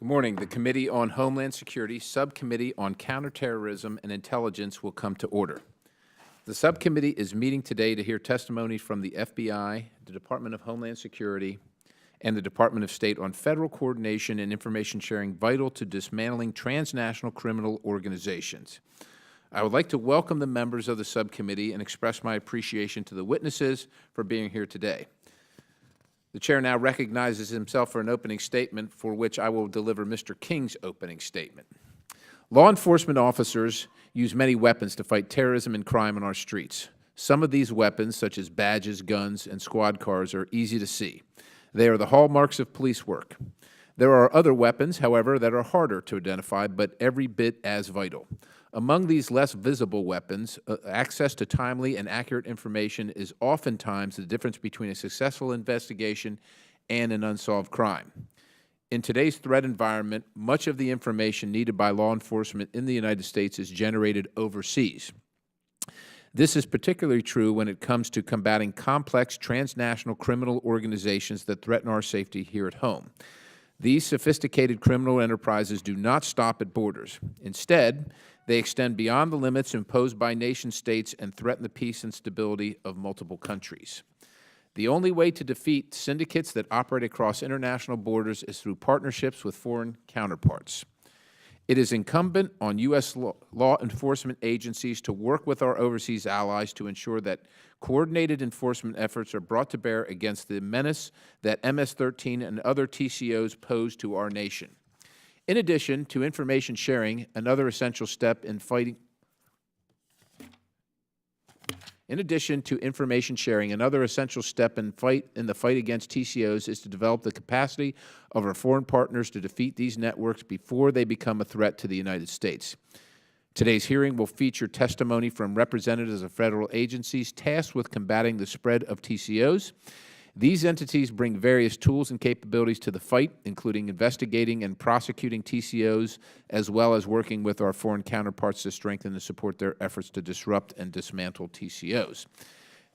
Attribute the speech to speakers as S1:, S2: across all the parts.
S1: Good morning. The Committee on Homeland Security Subcommittee on Counterterrorism and Intelligence will come to order. The subcommittee is meeting today to hear testimony from the FBI, the Department of Homeland Security, and the Department of State on federal coordination and information sharing vital to dismantling transnational criminal organizations. I would like to welcome the members of the subcommittee and express my appreciation to the witnesses for being here today. The Chair now recognizes himself for an opening statement, for which I will deliver Mr. King's opening statement. Law enforcement officers use many weapons to fight terrorism and crime on our streets. Some of these weapons, such as badges, guns, and squad cars, are easy to see. They are the hallmarks of police work. There are other weapons, however, that are harder to identify, but every bit as vital. Among these less visible weapons, access to timely and accurate information is oftentimes the difference between a successful investigation and an unsolved crime. In today's threat environment, much of the information needed by law enforcement in the United States is generated overseas. This is particularly true when it comes to combating complex transnational criminal organizations that threaten our safety here at home. These sophisticated criminal enterprises do not stop at borders. Instead, they extend beyond the limits imposed by nation-states and threaten the peace and stability of multiple countries. The only way to defeat syndicates that operate across international borders is through partnerships with foreign counterparts. It is incumbent on U.S. law enforcement agencies to work with our overseas allies to ensure that coordinated enforcement efforts are brought to bear against the menace that MS-13 and other TCOs pose to our nation. In addition to information sharing, another essential step in fighting in the fight against TCOs is to develop the capacity of our foreign partners to defeat these networks before they become a threat to the United States. Today's hearing will feature testimony from representatives of federal agencies tasked with combating the spread of TCOs. These entities bring various tools and capabilities to the fight, including investigating and prosecuting TCOs, as well as working with our foreign counterparts to strengthen and support their efforts to disrupt and dismantle TCOs.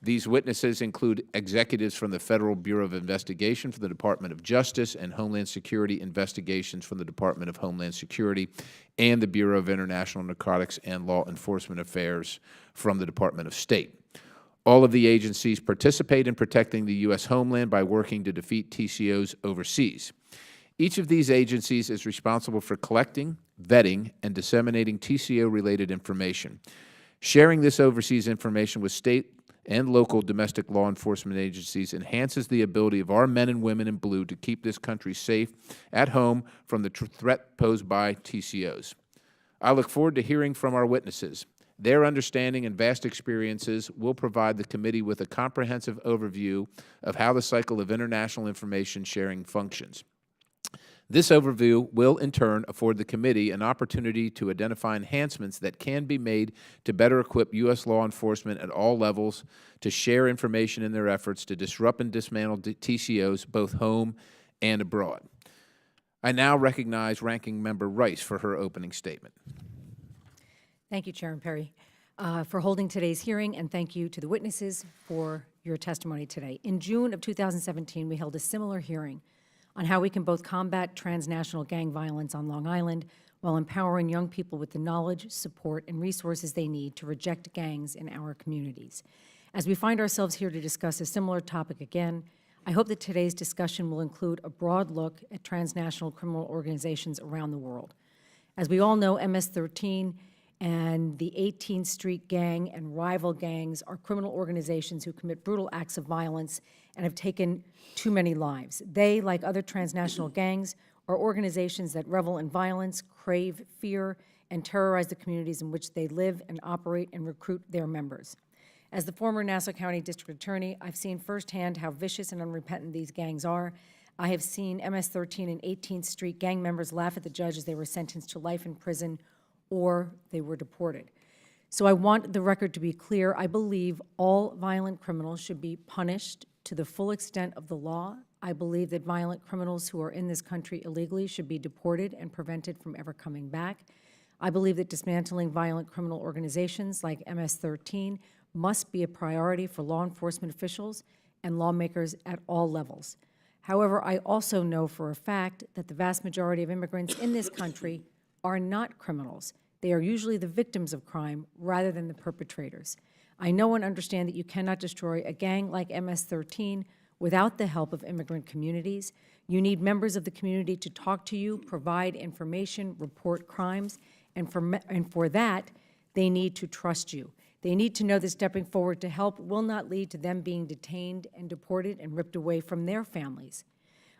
S1: These witnesses include executives from the Federal Bureau of Investigation for the Department of Justice and Homeland Security Investigations from the Department of Homeland Security and the Bureau of International Narcotics and Law Enforcement Affairs from the Department of State. All of the agencies participate in protecting the U.S. homeland by working to defeat TCOs overseas. Each of these agencies is responsible for collecting, vetting, and disseminating TCO-related information. Sharing this overseas information with state and local domestic law enforcement agencies enhances the ability of our men and women in blue to keep this country safe at home from the threat posed by TCOs. I look forward to hearing from our witnesses. Their understanding and vast experiences will provide the committee with a comprehensive overview of how the cycle of international information sharing functions. This overview will, in turn, afford the committee an opportunity to identify enhancements that can be made to better equip U.S. law enforcement at all levels to share information in their efforts to disrupt and dismantle TCOs both home and abroad. I now recognize Ranking Member Rice for her opening statement.
S2: Thank you, Chairman Perry, for holding today's hearing, and thank you to the witnesses for your testimony today. In June of 2017, we held a similar hearing on how we can both combat transnational gang violence on Long Island while empowering young people with the knowledge, support, and resources they need to reject gangs in our communities. As we find ourselves here to discuss a similar topic again, I hope that today's discussion will include a broad look at transnational criminal organizations around the world. As we all know, MS-13 and the 18th Street Gang and rival gangs are criminal organizations who commit brutal acts of violence and have taken too many lives. They, like other transnational gangs, are organizations that revel in violence, crave fear, and terrorize the communities in which they live and operate and recruit their members. As the former Nassau County District Attorney, I've seen firsthand how vicious and unrepentant these gangs are. I have seen MS-13 and 18th Street gang members laugh at the judge as they were sentenced to life in prison or they were deported. So I want the record to be clear. I believe all violent criminals should be punished to the full extent of the law. I believe that violent criminals who are in this country illegally should be deported and prevented from ever coming back. I believe that dismantling violent criminal organizations like MS-13 must be a priority for law enforcement officials and lawmakers at all levels. However, I also know for a fact that the vast majority of immigrants in this country are not criminals. They are usually the victims of crime rather than the perpetrators. I know and understand that you cannot destroy a gang like MS-13 without the help of immigrant communities. You need members of the community to talk to you, provide information, report crimes, and for that, they need to trust you. They need to know that stepping forward to help will not lead to them being detained and deported and ripped away from their families.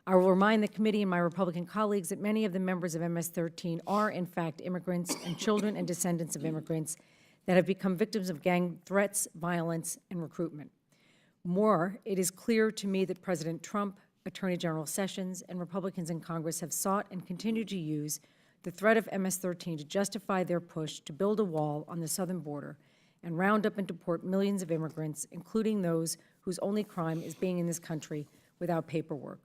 S2: I will remind the committee and my Republican colleagues that many of the members of MS-13 are, in fact, immigrants and children and descendants of immigrants that have become victims of gang threats, violence, and recruitment. More, it is clear to me that President Trump, Attorney General Sessions, and Republicans in Congress have sought and continue to use the threat of MS-13 to justify their push to build a wall on the southern border and round up and deport millions of immigrants, including those whose only crime is being in this country without paperwork.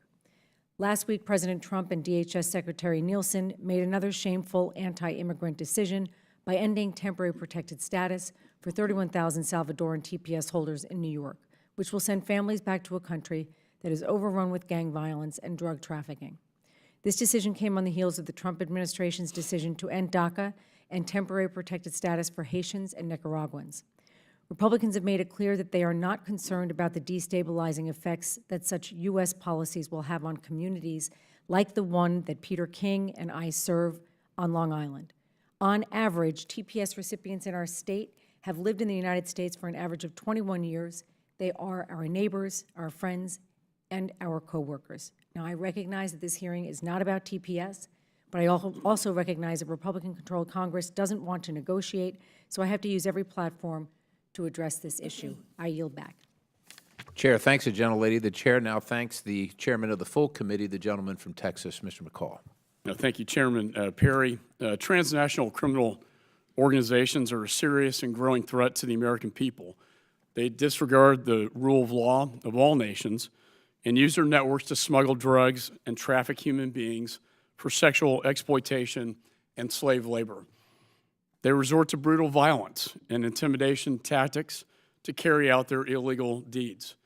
S2: Last week, President Trump and DHS Secretary Nielsen made another shameful anti-immigrant decision by ending temporary protected status for 31,000 Salvadoran TPS holders in New York, which will send families back to a country that is overrun with gang violence and drug trafficking. This decision came on the heels of the Trump administration's decision to end DACA and temporary protected status for Haitians and Nicaraguans. Republicans have made it clear that they are not concerned about the destabilizing effects that such U.S. policies will have on communities like the one that Peter King and I serve on Long Island. On average, TPS recipients in our state have lived in the United States for an average of 21 years. They are our neighbors, our friends, and our coworkers. Now, I recognize that this hearing is not about TPS, but I also recognize that Republican-controlled Congress doesn't want to negotiate, so I have to use every platform to address this issue. I yield back.
S1: Chair thanks the gentlelady. The chair now thanks the chairman of the full committee, the gentleman from Texas, Mr. McCall.
S3: Thank you, Chairman Perry. Transnational criminal organizations are a serious and growing threat to the American people. They disregard the rule of law of all nations and use their networks to smuggle drugs and traffic human beings for sexual exploitation and slave labor. They resort to brutal violence and intimidation tactics to carry out their illegal deeds.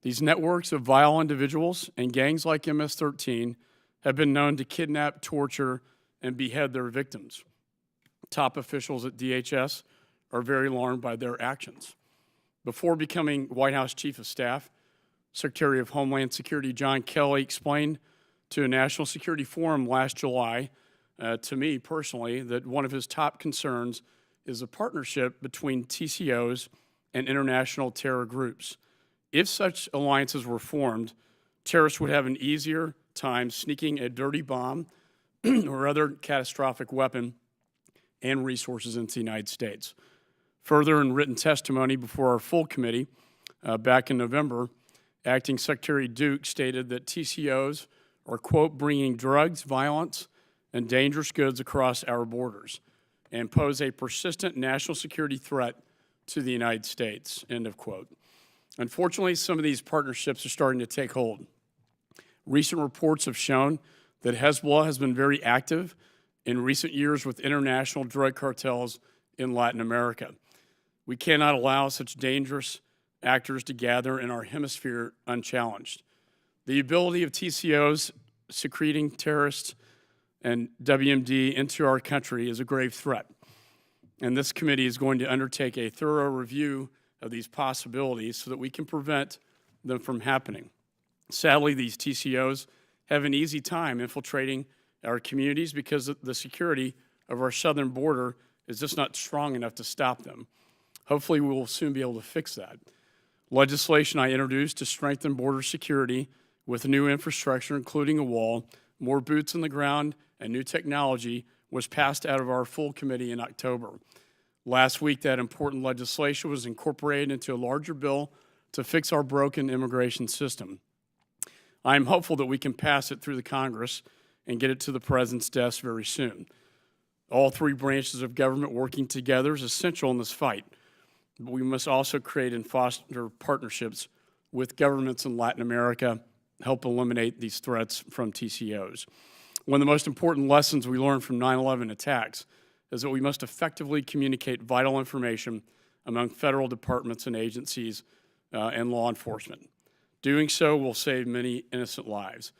S3: These networks of vile individuals and gangs like MS-13 have been known to kidnap, torture, and behead their victims. Top officials at DHS are very alarmed by their actions. Before becoming White House Chief of Staff, Secretary of Homeland Security John Kelly explained to a national security forum last July, to me personally, that one of his top concerns is a partnership between TCOs and international terror groups. If such alliances were formed, terrorists would have an easier time sneaking a dirty bomb or other catastrophic weapon and resources into the United States. Further, in written testimony before our full committee back in November, Acting Secretary Duke stated that TCOs are, quote, bringing drugs, violence, and dangerous goods across our borders and pose a persistent national security threat to the United States, end of quote. Unfortunately, some of these partnerships are starting to take hold. Recent reports have shown that Hezbollah has been very active in recent years with international drug cartels in Latin America. We cannot allow such dangerous actors to gather in our hemisphere unchallenged. The ability of TCOs secreting terrorists and WMD into our country is a grave threat. And this committee is going to undertake a thorough review of these possibilities so that we can prevent them from happening. Sadly, these TCOs have an easy time infiltrating our communities because the security of our southern border is just not strong enough to stop them. Hopefully, we will soon be able to fix that. Legislation I introduced to strengthen border security with new infrastructure, including a wall, more boots on the ground, and new technology was passed out of our full committee in October. Last week, that important legislation was incorporated into a larger bill to fix our broken immigration system. I am hopeful that we can pass it through the Congress and get it to the President's desk very soon. All three branches of government working together is essential in this fight, but we must also create and foster partnerships with governments in Latin America, help eliminate these threats from TCOs. One of the most important lessons we learned from 9/11 attacks is that we must effectively communicate vital information among federal departments and agencies and law enforcement. Doing so will save many innocent lives.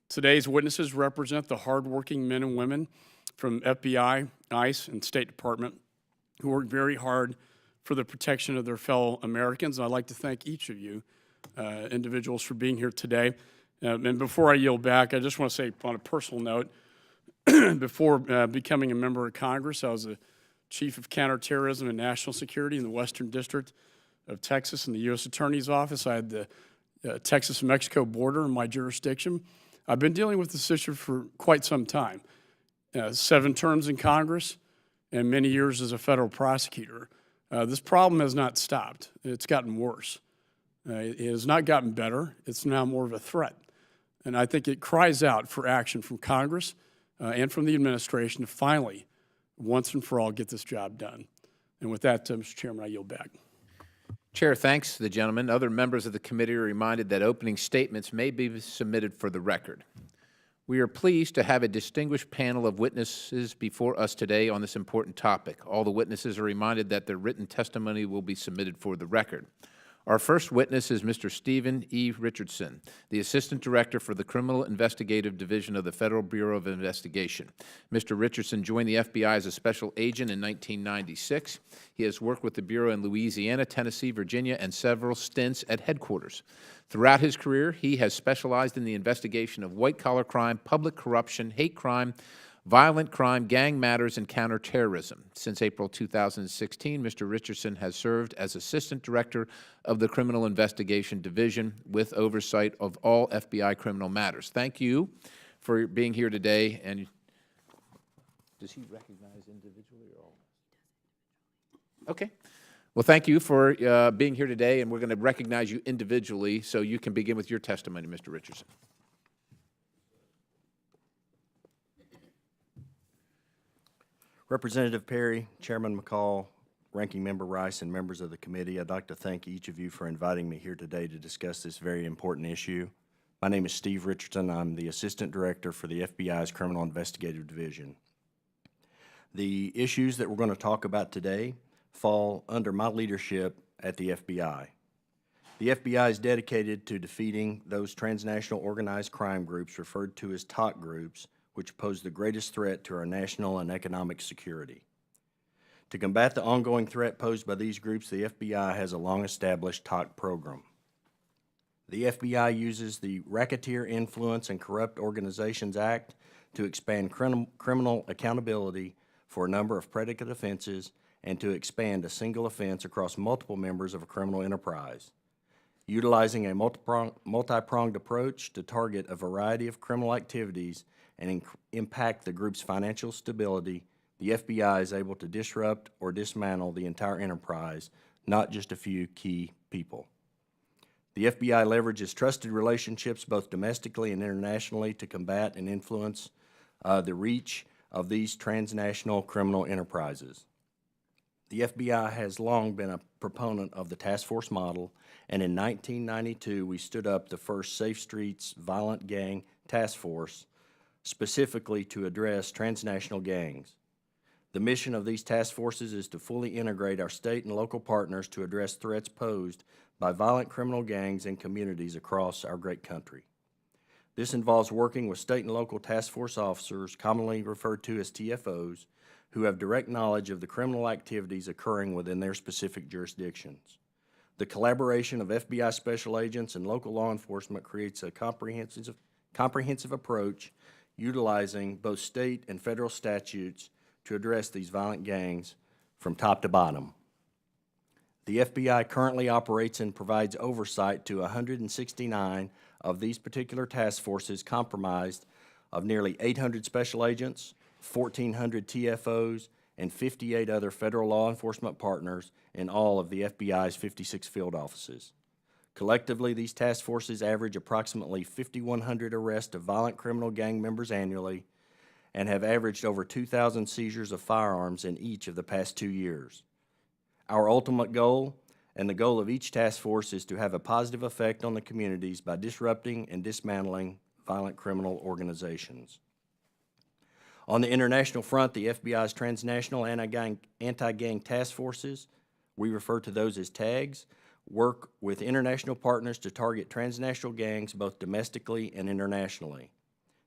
S3: Today's witnesses represent the hardworking men and women from FBI, ICE, and State Department who work very hard for the protection of their fellow Americans. And I'd like to thank each of you individuals for being here today. And before I yield back, I just want to say on a personal note, before becoming a member of Congress, I was the Chief of Counterterrorism and National Security in the Western District of Texas in the U.S. Attorney's Office. I had the Texas-Mexico border in my jurisdiction. I've been dealing with this issue for quite some time, 7 terms in Congress and many years as a federal prosecutor. This problem has not stopped. It's gotten worse. It has not gotten better. It's now more of a threat. And I think it cries out for action from Congress and from the administration to finally, once and for all, get this job done. And with that, Mr. Chairman, I yield back.
S1: Chair thanks the gentleman. Other members of the committee are reminded that opening statements may be submitted for the record. We are pleased to have a distinguished panel of witnesses before us today on this important topic. All the witnesses are reminded that their written testimony will be submitted for the record. Our first witness is Mr. Stephen E. Richardson, the Assistant Director for the Criminal Investigative Division of the Federal Bureau of Investigation. Mr. Richardson joined the FBI as a special agent in 1996. He has worked with the Bureau in Louisiana, Tennessee, Virginia, and several stints at headquarters. Throughout his career, he has specialized in the investigation of white-collar crime, public corruption, hate crime, violent crime, gang matters, and counterterrorism. Since April 2016, Mr. Richardson has served as Assistant Director of the Criminal Investigation Division with oversight of all FBI criminal matters. Thank you for being here today. And does he recognize individually or all? Okay. Well, thank you for being here today, and we're going to recognize you individually so you can begin with your testimony, Mr. Richardson.
S4: Representative Perry, Chairman McCall, Ranking Member Rice, and members of the committee, I'd like to thank each of you for inviting me here today to discuss this very important issue. My name is Steve Richardson. I'm the Assistant Director for the FBI's Criminal Investigative Division. The issues that we're going to talk about today fall under my leadership at the FBI. The FBI is dedicated to defeating those transnational organized crime groups referred to as TOC groups, which pose the greatest threat to our national and economic security. To combat the ongoing threat posed by these groups, the FBI has a long-established TOC program. The FBI uses the Racketeer Influence and Corrupt Organizations Act to expand criminal accountability for a number of predicate offenses and to expand a single offense across multiple members of a criminal enterprise. Utilizing a multi-pronged approach to target a variety of criminal activities and impact the group's financial stability, the FBI is able to disrupt or dismantle the entire enterprise, not just a few key people. The FBI leverages trusted relationships both domestically and internationally to combat and influence the reach of these transnational criminal enterprises. The FBI has long been a proponent of the task force model, and in 1992 we stood up the first Safe Streets Violent Gang Task Force, specifically to address transnational gangs. The mission of these task forces is to fully integrate our state and local partners to address threats posed by violent criminal gangs in communities across our great country. This involves working with state and local task force officers, commonly referred to as TFOs, who have direct knowledge of the criminal activities occurring within their specific jurisdictions. The collaboration of FBI special agents and local law enforcement creates a comprehensive approach utilizing both state and federal statutes to address these violent gangs from top to bottom. The FBI currently operates and provides oversight to 169 of these particular task forces, comprised of nearly 800 special agents, 1,400 TFOs, and 58 other federal law enforcement partners in all of the FBI's 56 field offices. Collectively, these task forces average approximately 5,100 arrests of violent criminal gang members annually and have averaged over 2,000 seizures of firearms in each of the past 2 years. Our ultimate goal and the goal of each task force is to have a positive effect on the communities by disrupting and dismantling violent criminal organizations. On the international front, the FBI's Transnational Anti-Gang Task Forces, we refer to those as TAGs, work with international partners to target transnational gangs both domestically and internationally.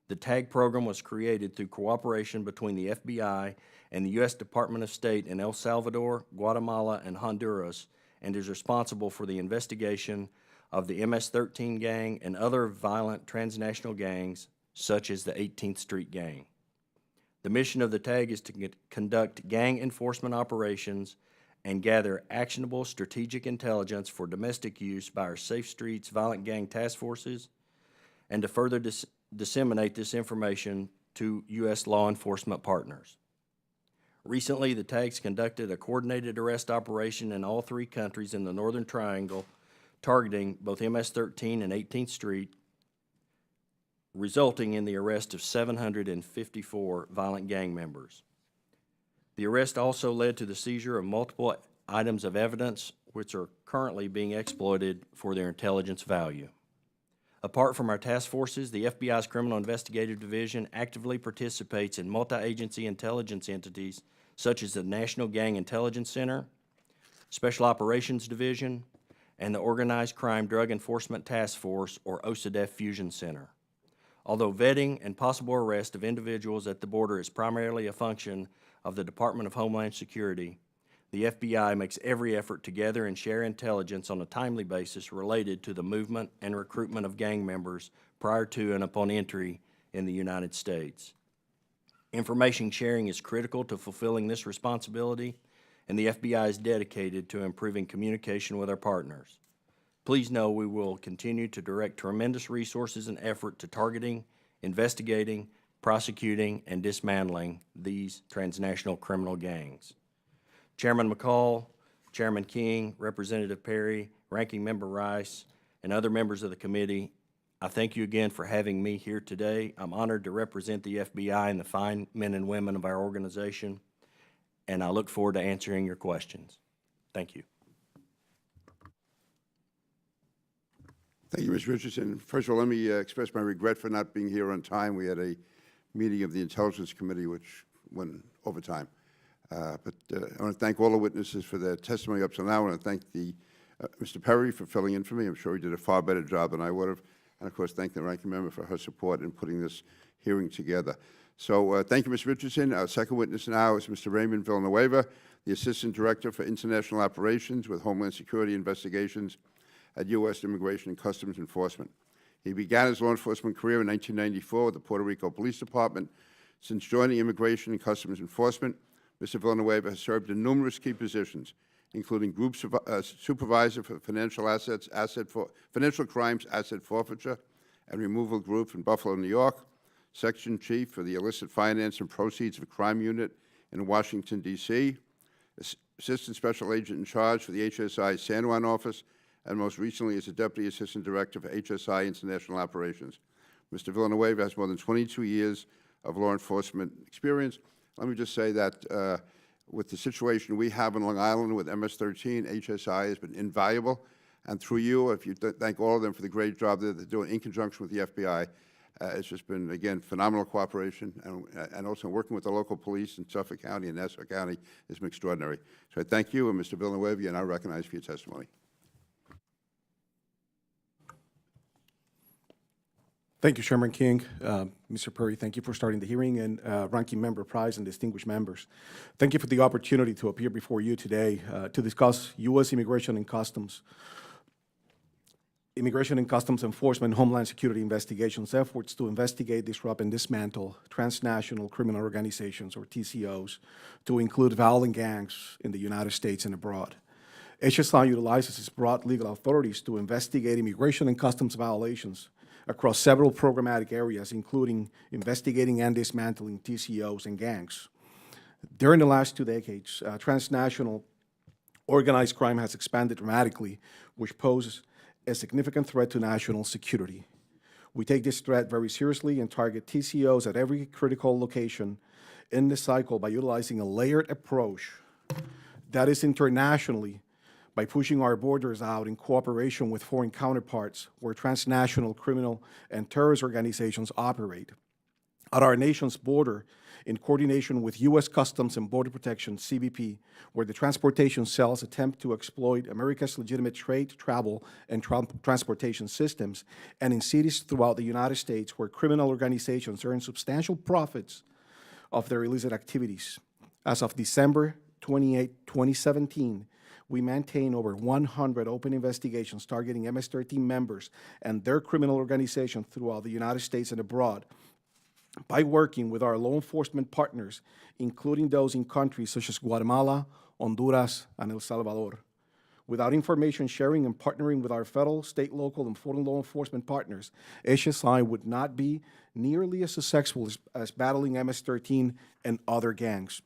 S4: The TAG program was created through cooperation between the FBI and the U.S. Department of State in El Salvador, Guatemala, and Honduras, and is responsible for the investigation of the MS-13 gang and other violent transnational gangs, such as the 18th Street Gang. The mission of the TAG is to conduct gang enforcement operations and gather actionable strategic intelligence for domestic use by our Safe Streets Violent Gang Task Forces, and to further disseminate this information to U.S. law enforcement partners. Recently, the TAGs conducted a coordinated arrest operation in all 3 countries in the Northern Triangle, targeting both MS-13 and 18th Street, resulting in the arrest of 754 violent gang members. The arrest also led to the seizure of multiple items of evidence which are currently being exploited for their intelligence value. Apart from our task forces, the FBI's Criminal Investigative Division actively participates in multi-agency intelligence entities such as the National Gang Intelligence Center, Special Operations Division, and the Organized Crime Drug Enforcement Task Force, or OCDEF Fusion Center. Although vetting and possible arrest of individuals at the border is primarily a function of the Department of Homeland Security, the FBI makes every effort to gather and share intelligence on a timely basis related to the movement and recruitment of gang members prior to and upon entry in the United States. Information sharing is critical to fulfilling this responsibility, and the FBI is dedicated to improving communication with our partners. Please know we will continue to direct tremendous resources and effort to targeting, investigating, prosecuting, and dismantling these transnational criminal gangs. Chairman McCall, Chairman King, Representative Perry, Ranking Member Rice, and other members of the committee, I thank you again for having me here today. I'm honored to represent the FBI and the fine men and women of our organization, and I look forward to answering your questions. Thank you.
S5: Thank you, Ms. Richardson. First of all, let me express my regret for not being here on time. We had a meeting of the Intelligence Committee which went over time. I want to thank all the witnesses for their testimony up till now. I want to thank Mr. Perry for filling in for me. I'm sure he did a far better job than I would have. And, of course, thank the ranking member for her support in putting this hearing together. So thank you, Ms. Richardson. Our second witness now is Mr. Raymond Villanueva, the Assistant Director for International Operations with Homeland Security Investigations at U.S. Immigration and Customs Enforcement. He began his law enforcement career in 1994 with the Puerto Rico Police Department. Since joining Immigration and Customs Enforcement, Mr. Villanueva has served in numerous key positions, including Group Supervisor for Financial Crimes Asset Forfeiture and Removal Group in Buffalo, New York, Section Chief for the Illicit Finance and Proceeds of Crime Unit in Washington, D.C., Assistant Special Agent in Charge for the HSI San Juan office, and most recently as a Deputy Assistant Director for HSI International Operations. Mr. Villanueva has more than 22 years of law enforcement experience. Let me just say that with the situation we have in Long Island with MS-13, HSI has been invaluable. And through you, if you thank all of them for the great job that they're doing in conjunction with the FBI, it's just been, again, phenomenal cooperation. And also working with the local police in Suffolk County and Nassau County has been extraordinary. So I thank you, and Mr. Villanueva, you're now recognized for your testimony.
S6: Thank you, Chairman King. Mr. Perry, thank you for starting the hearing, and Ranking Member Price and distinguished members. Thank you for the opportunity to appear before you today to discuss U.S. Immigration and Customs Enforcement and Homeland Security Investigations efforts to investigate, disrupt, and dismantle transnational criminal organizations, or TCOs, to include violent gangs in the United States and abroad. HSI utilizes its broad legal authorities to investigate immigration and customs violations across several programmatic areas, including investigating and dismantling TCOs and gangs. During the last 2 decades, transnational organized crime has expanded dramatically, which poses a significant threat to national security. We take this threat very seriously and target TCOs at every critical location in the cycle by utilizing a layered approach that is internationally, by pushing our borders out in cooperation with foreign counterparts where transnational criminal and terrorist organizations operate. at our nation's border in coordination with U.S. Customs and Border Protection, CBP, where the transportation cells attempt to exploit America's legitimate trade, travel, and transportation systems, and in cities throughout the United States where criminal organizations earn substantial profits of their illicit activities. As of December 28, 2017, we maintain over 100 open investigations targeting MS-13 members and their criminal organizations throughout the United States and abroad, by working with our law enforcement partners, including those in countries such as Guatemala, Honduras, and El Salvador. Without information sharing and partnering with our federal, state, local, and foreign law enforcement partners, HSI would not be nearly as successful as battling MS-13 and other gangs.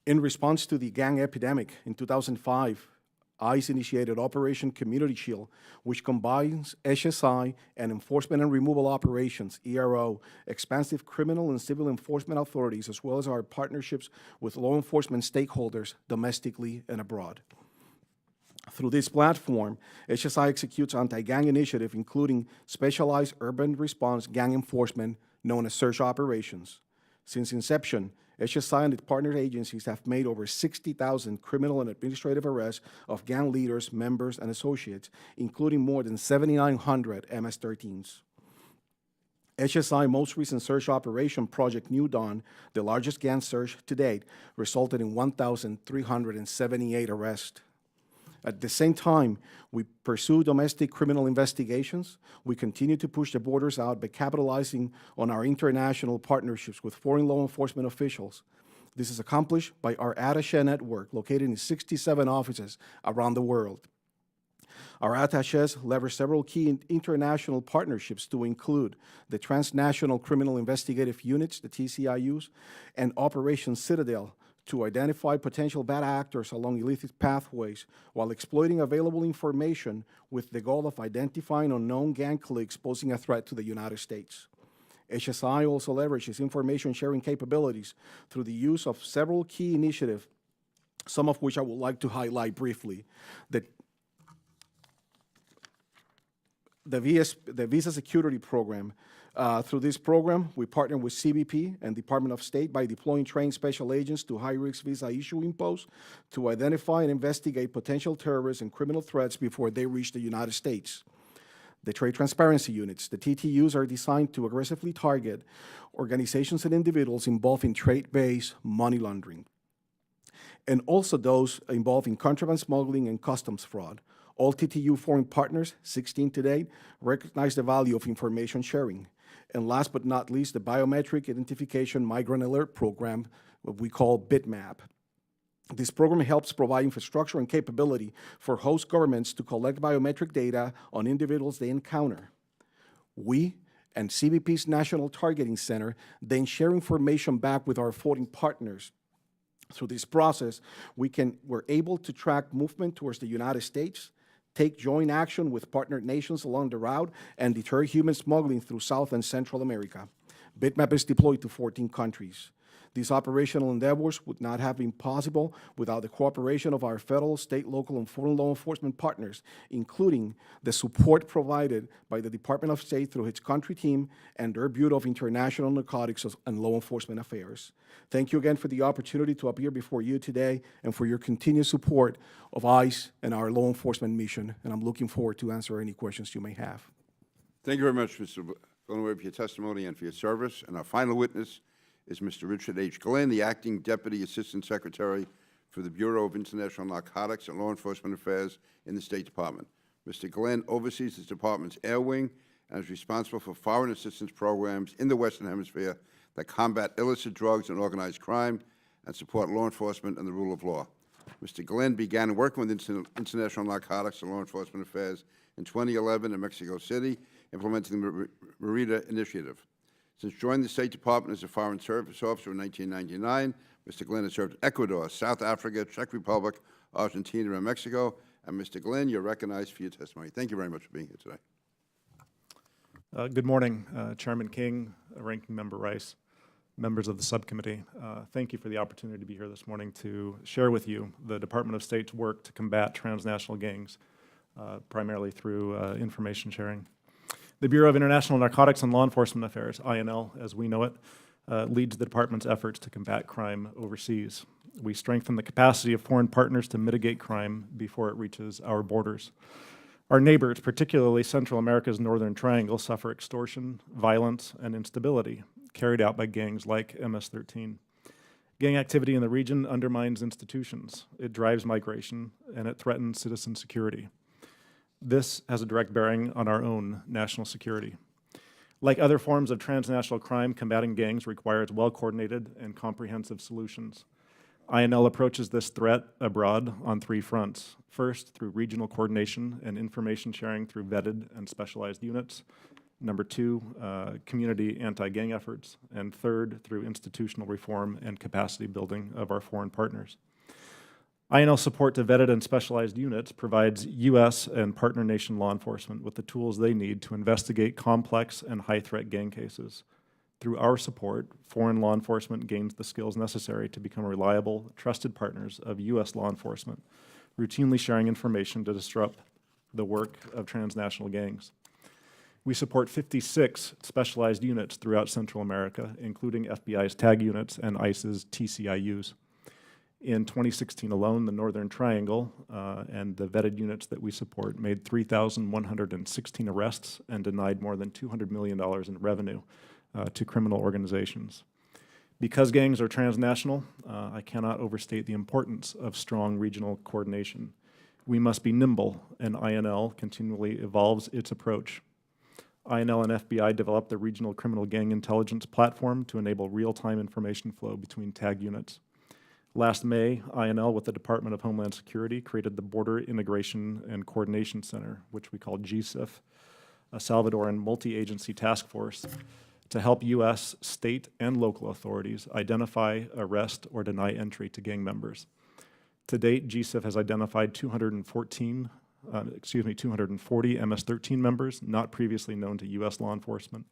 S6: In response to the gang epidemic in 2005, ICE initiated Operation Community Shield, which combines HSI and Enforcement and Removal Operations, ERO, expansive criminal and civil enforcement authorities, as well as our partnerships with law enforcement stakeholders domestically and abroad. Through this platform, HSI executes anti-gang initiatives, including specialized urban response gang enforcement known as search operations. Since inception, HSI and its partner agencies have made over 60,000 criminal and administrative arrests of gang leaders, members, and associates, including more than 7,900 MS-13s. HSI most recent search operation, Project New Dawn, the largest gang search to date, resulted in 1,378 arrests. At the same time, we pursue domestic criminal investigations. We continue to push the borders out by capitalizing on our international partnerships with foreign law enforcement officials. This is accomplished by our attaché network located in 67 offices around the world. Our attachés leverage several key international partnerships to include the Transnational Criminal Investigative Units, the TCIUs, and Operation Citadel, to identify potential bad actors along illicit pathways while exploiting available information with the goal of identifying unknown gang cliques posing a threat to the United States. HSI also leverages information sharing capabilities through the use of several key initiatives, some of which I would like to highlight briefly. The Visa Security Program. Through this program, we partner with CBP and Department of State by deploying trained special agents to high-risk visa issuing posts to identify and investigate potential terrorists and criminal threats before they reach the United States. The Trade Transparency Units, the TTUs, are designed to aggressively target organizations and individuals involved in trade-based money laundering, and also those involved in contraband smuggling and customs fraud. All TTU foreign partners, 16 to date, recognize the value of information sharing. And last but not least, the Biometric Identification Migrant Alert Program, what we call BITMAP. This program helps provide infrastructure and capability for host governments to collect biometric data on individuals they encounter. We and CBP's National Targeting Center then share information back with our foreign partners. Through this process, we're able to track movement towards the United States, take joint action with partnered nations along the route, and deter human smuggling through South and Central America. BITMAP is deployed to 14 countries. These operational endeavors would not have been possible without the cooperation of our federal, state, local, and foreign law enforcement partners, including the support provided by the Department of State through its country team and their Bureau of International Narcotics and Law Enforcement Affairs. Thank you again for the opportunity to appear before you today and for your continued support of ICE and our law enforcement mission, and I'm looking forward to answer any questions you may have.
S5: Thank you very much, Mr. Villanueva, for your testimony and for your service. And our final witness is Mr. Richard H. Glenn, the Acting Deputy Assistant Secretary for the Bureau of International Narcotics and Law Enforcement Affairs in the State Department. Mr. Glenn oversees this department's air wing and is responsible for foreign assistance programs in the Western Hemisphere that combat illicit drugs and organized crime and support law enforcement and the rule of law. Mr. Glenn began working with international narcotics and law enforcement affairs in 2011 in Mexico City, implementing the Merida Initiative. Since joining the State Department as a Foreign Service Officer in 1999, Mr. Glenn has served Ecuador, South Africa, Czech Republic, Argentina, and Mexico. And Mr. Glenn, you're recognized for your testimony. Thank you very much for being here today.
S7: Good morning, Chairman King, Ranking Member Rice, members of the subcommittee. Thank you for the opportunity to be here this morning to share with you the Department of State's work to combat transnational gangs, primarily through information sharing. The Bureau of International Narcotics and Law Enforcement Affairs, INL, as we know it, leads the department's efforts to combat crime overseas. We strengthen the capacity of foreign partners to mitigate crime before it reaches our borders. Our neighbors, particularly Central America's Northern Triangle, suffer extortion, violence, and instability carried out by gangs like MS-13. Gang activity in the region undermines institutions, it drives migration, and it threatens citizen security. This has a direct bearing on our own national security. Like other forms of transnational crime, combating gangs requires well-coordinated and comprehensive solutions. INL approaches this threat abroad on 3 fronts. First, through regional coordination and information sharing through vetted and specialized units. Number 2, community anti-gang efforts. And third, through institutional reform and capacity building of our foreign partners. INL support to vetted and specialized units provides U.S. and partner nation law enforcement with the tools they need to investigate complex and high-threat gang cases. Through our support, foreign law enforcement gains the skills necessary to become reliable, trusted partners of U.S. law enforcement, routinely sharing information to disrupt the work of transnational gangs. We support 56 specialized units throughout Central America, including FBI's TAG units and ICE's TCIUs. In 2016 alone, the Northern Triangle and the vetted units that we support made 3,116 arrests and denied more than $200 million in revenue to criminal organizations. Because gangs are transnational, I cannot overstate the importance of strong regional coordination. We must be nimble, and INL continually evolves its approach. INL and FBI developed the Regional Criminal Gang Intelligence Platform to enable real-time information flow between TAG units. Last May, INL with the Department of Homeland Security created the Border Integration and Coordination Center, which we call GSIF, a Salvadoran multi-agency task force to help U.S., state, and local authorities identify, arrest, or deny entry to gang members. To date, GSIF has identified 240 MS-13 members not previously known to U.S. law enforcement,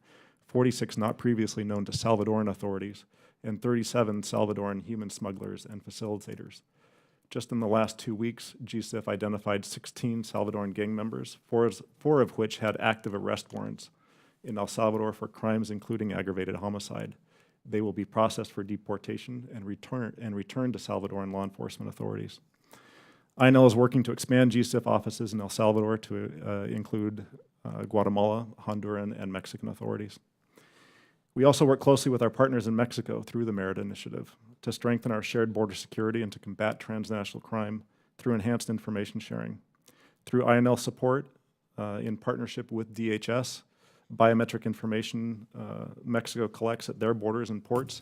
S7: 46 not previously known to Salvadoran authorities, and 37 Salvadoran human smugglers and facilitators. Just in the last 2 weeks, GSIF identified 16 Salvadoran gang members, four of which had active arrest warrants in El Salvador for crimes including aggravated homicide. They will be processed for deportation and returned to Salvadoran law enforcement authorities. INL is working to expand GSIF offices in El Salvador to include Guatemala, Honduran, and Mexican authorities. We also work closely with our partners in Mexico through the Merit Initiative to strengthen our shared border security and to combat transnational crime through enhanced information sharing. Through INL support, in partnership with DHS, biometric information Mexico collects at their borders and ports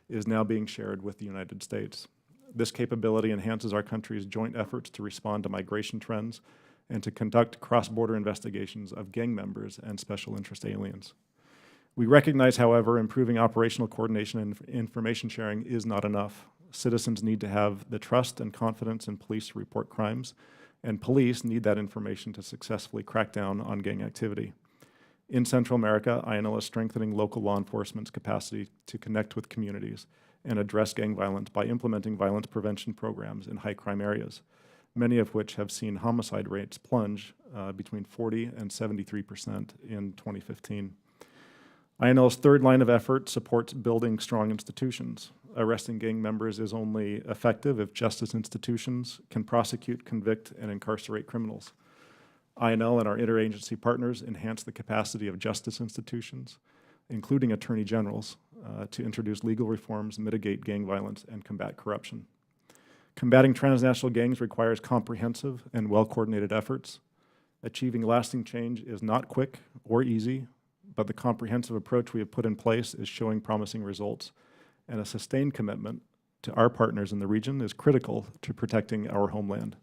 S7: is now being shared with the United States. This capability enhances our country's joint efforts to respond to migration trends and to conduct cross-border investigations of gang members and special interest aliens. We recognize, however, improving operational coordination and information sharing is not enough. Citizens need to have the trust and confidence in police to report crimes, and police need that information to successfully crack down on gang activity. In Central America, INL is strengthening local law enforcement's capacity to connect with communities and address gang violence by implementing violence prevention programs in high-crime areas, many of which have seen homicide rates plunge between 40% and 73% in 2015. INL's third line of effort supports building strong institutions. Arresting gang members is only effective if justice institutions can prosecute, convict, and incarcerate criminals. INL and our interagency partners enhance the capacity of justice institutions, including attorney generals, to introduce legal reforms, mitigate gang violence, and combat corruption. Combating transnational gangs requires comprehensive and well-coordinated efforts. Achieving lasting change is not quick or easy, but the comprehensive approach we have put in place is showing promising results, and a sustained commitment to our partners in the region is critical to protecting our homeland.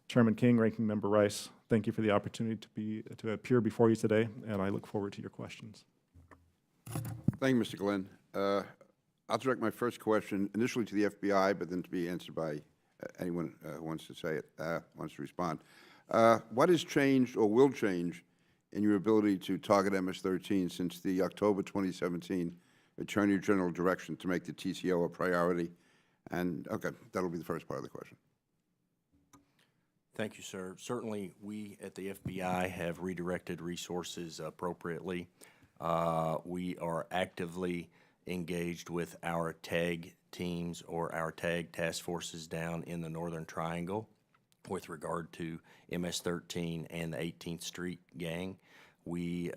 S7: Chairman King, Ranking Member Rice, thank you for the opportunity to appear before you today, and I look forward to your questions.
S5: Thank you, Mr. Glenn. I'll direct my first question initially to the FBI, but then to be answered by anyone who wants to say it, wants to respond. What has changed or will change in your ability to target MS-13 since the October 2017 Attorney General direction to make the TCO a priority? And, okay, that'll be the first part of the question.
S4: Thank you, sir. Certainly, we at the FBI have redirected resources appropriately. We are actively engaged with our TAG teams or our TAG task forces down in the Northern Triangle with regard to MS-13 and the 18th Street gang. We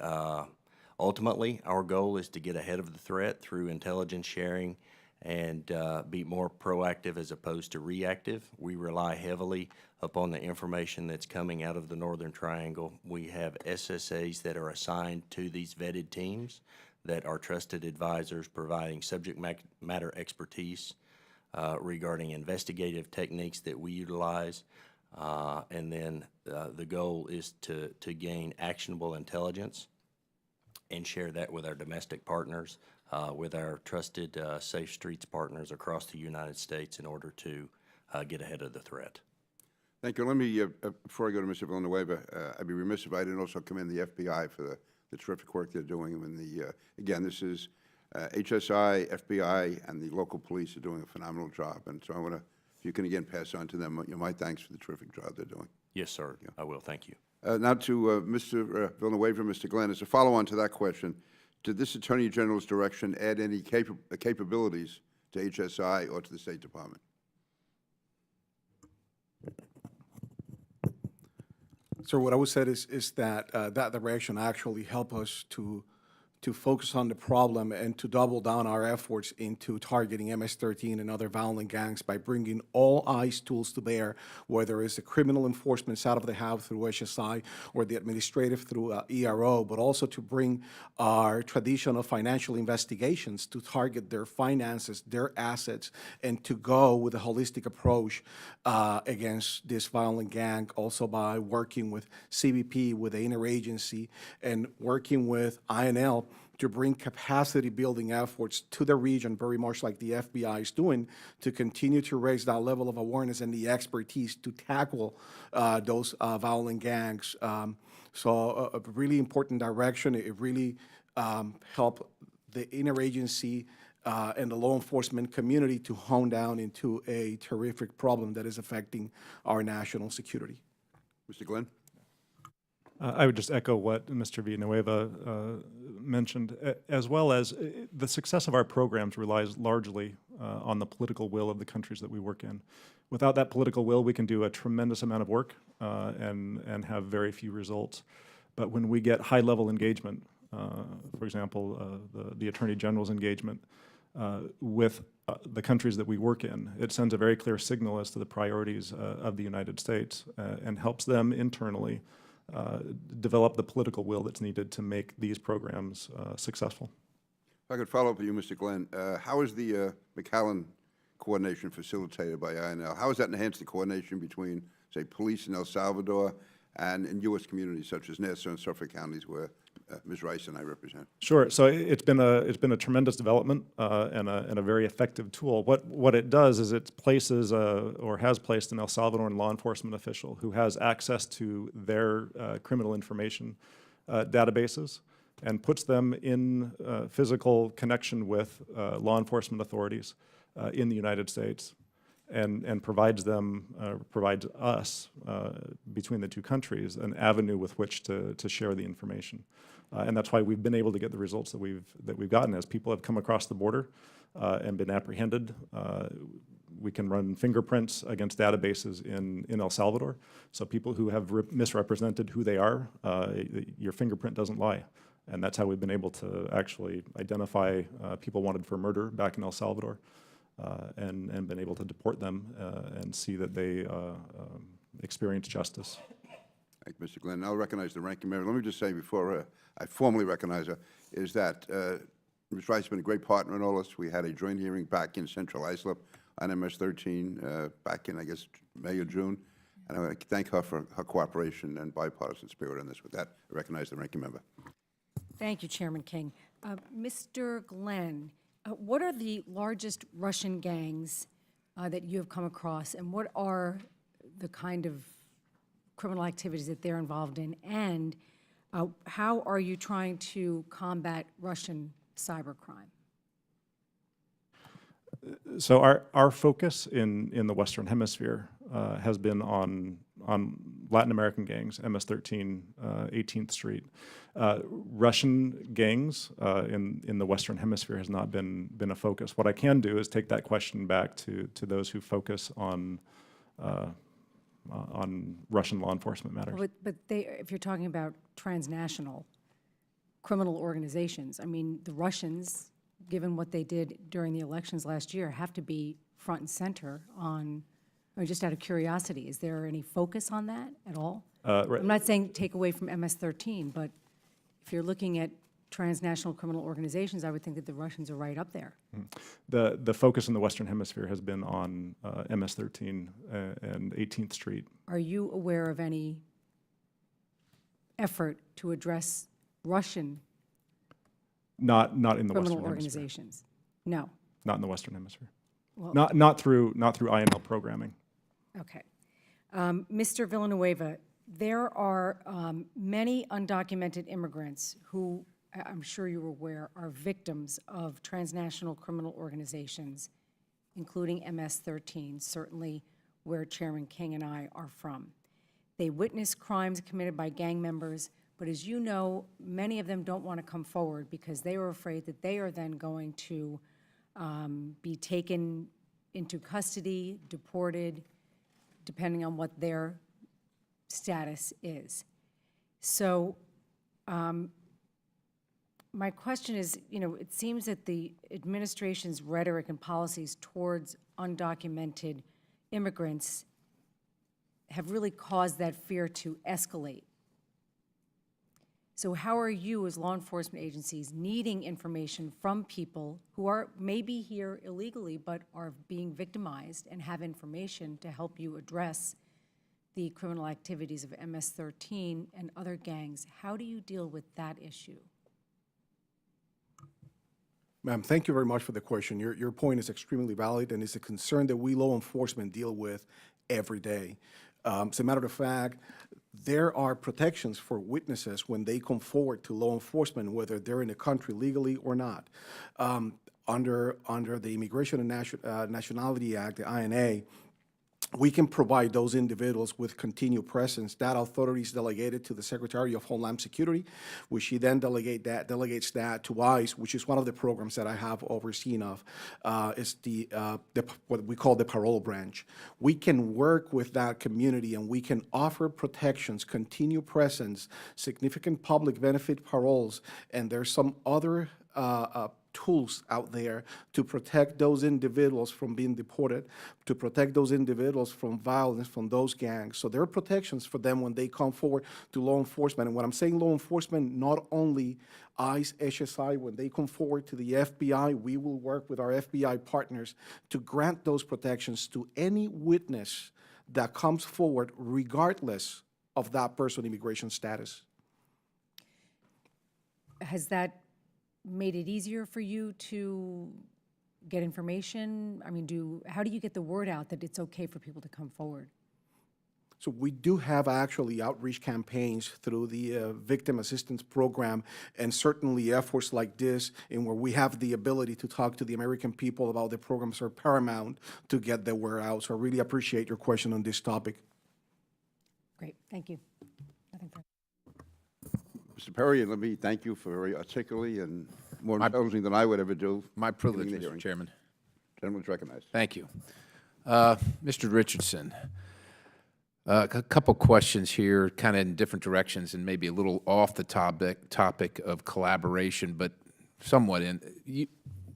S4: ultimately, our goal is to get ahead of the threat through intelligence sharing and be more proactive as opposed to reactive. We rely heavily upon the information that's coming out of the Northern Triangle. We have SSAs that are assigned to these vetted teams that are trusted advisors providing subject matter expertise regarding investigative techniques that we utilize. And then the goal is to gain actionable intelligence and share that with our domestic partners, with our trusted Safe Streets partners across the United States in order to get ahead of the threat.
S5: Thank you. Let me, before I go to Mr. Villanueva, I'd be remiss if I didn't also commend the FBI for the terrific work they're doing. And again, this is HSI, FBI, and the local police are doing a phenomenal job. And so I want to, if you can again pass on to them my thanks for the terrific job they're doing.
S4: Yes, sir. I will. Thank you.
S5: Now to Mr. Villanueva, Mr. Glenn, as a follow-on to that question, did this Attorney General's direction add any capabilities to HSI or to the State Department?
S6: So what I would say is that that direction actually helped us to focus on the problem and to double down our efforts into targeting MS-13 and other violent gangs by bringing all ICE tools to bear, whether it's the criminal enforcement side of the house through HSI or the administrative through ERO, but also to bring our traditional financial investigations to target their finances, their assets, and to go with a holistic approach against this violent gang, also by working with CBP, with the interagency, and working with INL to bring capacity building efforts to the region, very much like the FBI is doing, to continue to raise that level of awareness and the expertise to tackle those violent gangs. So a really important direction. It really helped the interagency and the law enforcement community to hone down into a terrific problem that is affecting our national security.
S5: Mr. Glenn?
S7: I would just echo what Mr. Villanueva mentioned, as well as the success of our programs relies largely on the political will of the countries that we work in. Without that political will, we can do a tremendous amount of work and have very few results. But when we get high-level engagement, for example, the Attorney General's engagement with the countries that we work in, it sends a very clear signal as to the priorities of the United States and helps them internally develop the political will that's needed to make these programs successful.
S5: If I could follow up with you, Mr. Glenn, how is the McAllen coordination facilitated by INL? How has that enhanced the coordination between, say, police in El Salvador and in U.S. communities such as Nassau and Suffolk counties where Ms. Rice and I represent?
S7: Sure. So it's been a tremendous development and a very effective tool. What it does is it places or has placed an El Salvadoran law enforcement official who has access to their criminal information databases and puts them in physical connection with law enforcement authorities in the United States and provides us between the two countries an avenue with which to share the information. And that's why we've been able to get the results that we've gotten as people have come across the border and been apprehended. We can run fingerprints against databases in El Salvador. So people who have misrepresented who they are, your fingerprint doesn't lie. And that's how we've been able to actually identify people wanted for murder back in El Salvador and been able to deport them and see that they experience justice.
S5: Thank you, Mr. Glenn. I'll recognize the ranking member. Let me just say before I formally recognize her, is that Ms. Rice has been a great partner in all this. We had a joint hearing back in Central Islip on MS-13 back in, I guess, May or June. And I want to thank her for her cooperation and bipartisan spirit on this. With that, I recognize the ranking member.
S2: Thank you, Chairman King. Mr. Glenn, what are the largest Russian gangs that you have come across, and what are the kind of criminal activities that they're involved in, and how are you trying to combat Russian cybercrime?
S7: So our focus in the Western Hemisphere has been on on Latin American gangs, MS-13, 18th Street. Russian gangs in the Western Hemisphere has not been a focus. What I can do is take that question back to those who focus on Russian law enforcement matters.
S2: But if you're talking about transnational criminal organizations, I mean, the Russians, given what they did during the elections last year, have to be front and center on, or just out of curiosity, is there any focus on that at all?
S7: Right.
S2: I'm not saying take away from MS-13, but if you're looking at transnational criminal organizations, I would think that the Russians are right up there.
S7: The focus in the Western Hemisphere has been on MS-13 and 18th Street.
S2: Are you aware of any effort to address Russian
S7: Not in the
S2: criminal
S7: Western Hemisphere.
S2: organizations? No.
S7: Not in the Western Hemisphere.
S2: Well-
S7: Not through INL programming.
S2: Okay. Mr. Villanueva, there are many undocumented immigrants who, I'm sure you're aware, are victims of transnational criminal organizations, including MS-13, certainly where Chairman King and I are from. They witness crimes committed by gang members, but as you know, many of them don't want to come forward because they are afraid that they are then going to be taken into custody, deported, depending on what their status is. So my question is, it seems that the administration's rhetoric and policies towards undocumented immigrants have really caused that fear to escalate. So how are you, as law enforcement agencies, needing information from people who are maybe here illegally but are being victimized and have information to help you address the criminal activities of MS-13 and other gangs? How do you deal with that issue?
S6: Ma'am, thank you very much for the question. Your point is extremely valid, and it's a concern that we law enforcement deal with every day. As a matter of fact, there are protections for witnesses when they come forward to law enforcement, whether they're in the country legally or not. Under the Immigration and Nationality Act, the INA, we can provide those individuals with continued presence. That authority is delegated to the Secretary of Homeland Security, which he then delegates that to ICE, which is one of the programs that I have overseen of. Is what we call the parole branch. We can work with that community and we can offer protections, continued presence, significant public benefit paroles, and there's some other tools out there to protect those individuals from being deported, to protect those individuals from violence from those gangs. So there are protections for them when they come forward to law enforcement. And when I'm saying law enforcement, not only ICE, HSI, when they come forward to the FBI, we will work with our FBI partners to grant those protections to any witness that comes forward regardless of that person's immigration status.
S2: Has that made it easier for you to get information? I mean, how do you get the word out that it's okay for people to come forward?
S6: So we do have actually outreach campaigns through the Victim Assistance Program, and certainly efforts like this, in where we have the ability to talk to the American people about the programs, are paramount to get the word out. So I really appreciate your question on this topic.
S2: Great, thank you. Nothing further.
S5: Mr. Perry, and let me thank you for very articulately and more intelligently than I would ever do.
S1: My privilege,
S5: beginning the
S1: Mr.
S5: hearing.
S1: Chairman.
S5: Gentleman's recognized.
S1: Thank you. Mr. Richardson, a couple questions here, kind of in different directions and maybe a little off the topic of collaboration, but somewhat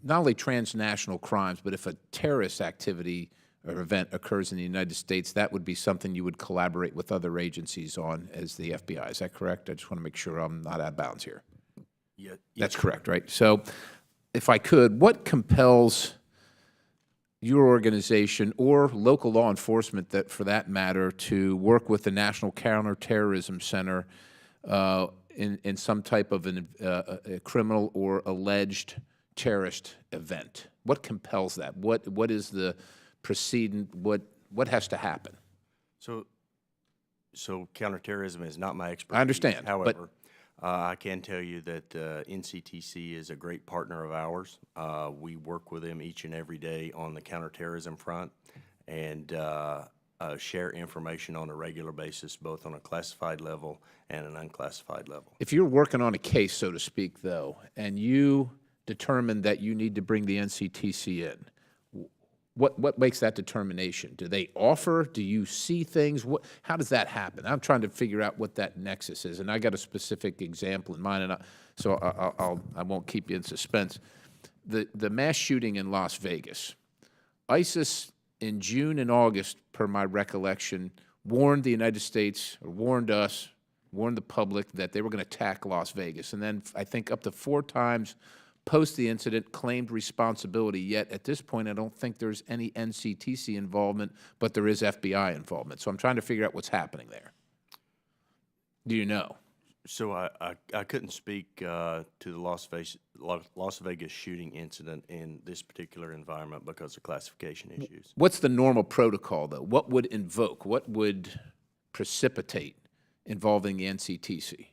S1: not only transnational crimes, but if a terrorist activity or event occurs in the United States, that would be something you would collaborate with other agencies on as the FBI. Is that correct? I just want to make sure I'm not out of bounds here.
S4: Yeah,
S1: That's correct, right? So if I could, what compels your organization or local law enforcement, that for that matter, to work with the National Counterterrorism Center in some type of a criminal or alleged terrorist event? What compels that? What is the precedent? What has to happen?
S4: So counterterrorism is not my expertise.
S1: I understand, but-
S4: However, I can tell you that NCTC is a great partner of ours. We work with them each and every day on the counterterrorism front, and share information on a regular basis, both on a classified level and an unclassified level.
S1: If you're working on a case, so to speak, though, and you determine that you need to bring the NCTC in, what makes that determination? Do they offer? Do you see things? How does that happen? I'm trying to figure out what that nexus is, and I got a specific example in mind, and I won't keep you in suspense. The mass shooting in Las Vegas, ISIS in June and August, per my recollection, warned the United States, or warned us, warned the public that they were going to attack Las Vegas, and then I think up to 4 times post the incident claimed responsibility, yet at this point I don't think there's any NCTC involvement, but there is FBI involvement. So I'm trying to figure out what's happening there. Do you know?
S4: So I couldn't speak to the Las Vegas shooting incident in this particular environment because of classification issues.
S1: What's the normal protocol, though? What would invoke, what would precipitate involving the NCTC?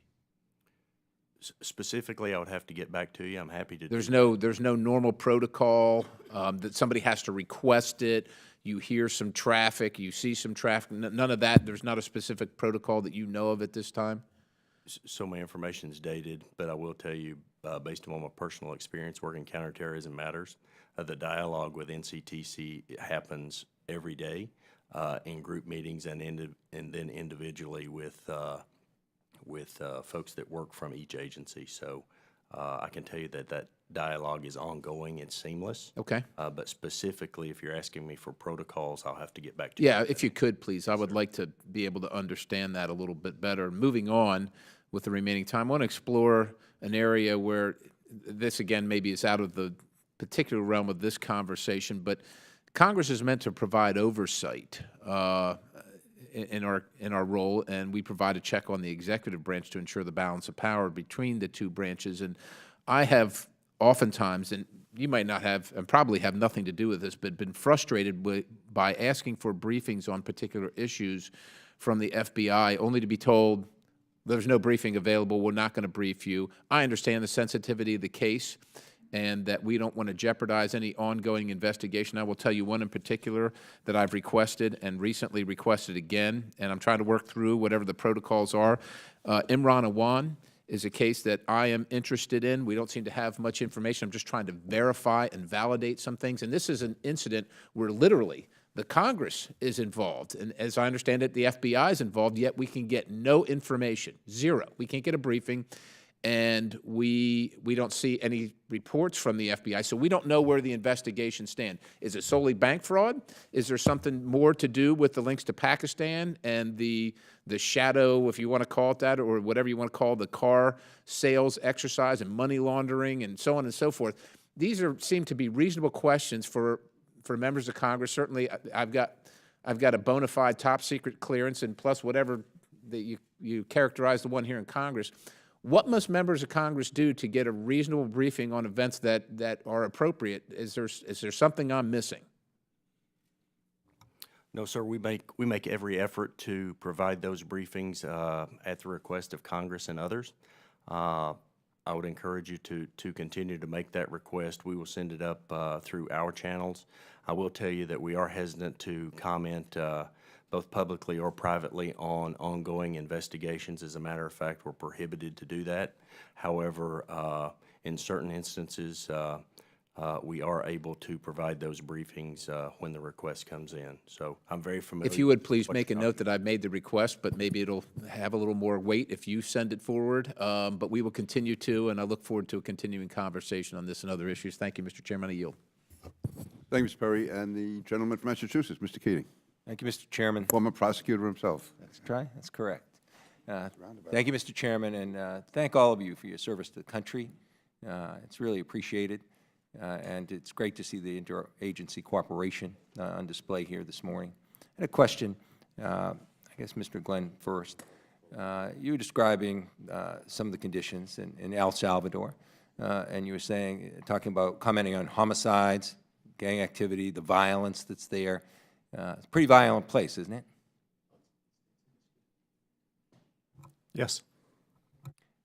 S4: Specifically, I would have to get back to you. I'm happy to.
S1: There's no normal protocol that somebody has to request it. You hear some traffic, you see some traffic. None of that. There's not a specific protocol that you know of at this time.
S4: So my information is dated, but I will tell you, based on my personal experience working counterterrorism matters, the dialogue with NCTC happens every day in group meetings and then individually with folks that work from each agency. So I can tell you that dialogue is ongoing and seamless.
S1: Okay.
S4: But specifically, if you're asking me for protocols, I'll have to get back to you.
S1: Yeah, if you could, please. I would like to be able to understand that a little bit better. Moving on with the remaining time, I want to explore an area where this, again, maybe is out of the particular realm of this conversation, but Congress is meant to provide oversight in our role, and we provide a check on the executive branch to ensure the balance of power between the two branches. And I have oftentimes, and you might not have, and probably have nothing to do with this, but been frustrated by asking for briefings on particular issues from the FBI, only to be told, there's no briefing available, we're not going to brief you. I understand the sensitivity of the case and that we don't want to jeopardize any ongoing investigation. I will tell you one in particular that I've requested and recently requested again, and I'm trying to work through whatever the protocols are. Imran Awan is a case that I am interested in. We don't seem to have much information. I'm just trying to verify and validate some things. And this is an incident where literally the Congress is involved. And as I understand it, the FBI is involved, yet we can get no information, zero. We can't get a briefing, and we don't see any reports from the FBI, so we don't know where the investigations stand. Is it solely bank fraud? Is there something more to do with the links to Pakistan and the shadow, if you want to call it that, or whatever you want to call the car sales exercise and money laundering and so on and so forth? These seem to be reasonable questions for members of Congress. Certainly, I've got a bona fide top secret clearance, and plus whatever that you characterize the one here in Congress. What must members of Congress do to get a reasonable briefing on events that are appropriate? Is there something I'm missing?
S4: No, sir. We make every effort to provide those briefings at the request of Congress and others. I would encourage you to continue to make that request. We will send it up through our channels. I will tell you that we are hesitant to comment both publicly or privately on ongoing investigations. As a matter of fact, we're prohibited to do that. However, in certain instances, we are able to provide those briefings when the request comes in. So I'm very familiar.
S1: If you would please make a note that I've made the request, but maybe it'll have a little more weight if you send it forward. But we will continue to, and I look forward to a continuing conversation on this and other issues. Thank you, Mr. Chairman. I yield.
S5: Thank you, Mr. Perry. And the gentleman from Massachusetts, Mr. Keating,
S8: Thank you, Mr. Chairman.
S5: former prosecutor himself.
S8: That's correct. Thank you, Mr. Chairman, and thank all of you for your service to the country. It's really appreciated, and it's great to see the interagency cooperation on display here this morning. I had a question, I guess Mr. Glenn first. You were describing some of the conditions in El Salvador, and you were commenting on homicides, gang activity, the violence that's there. It's a pretty violent place, isn't it?
S7: Yes.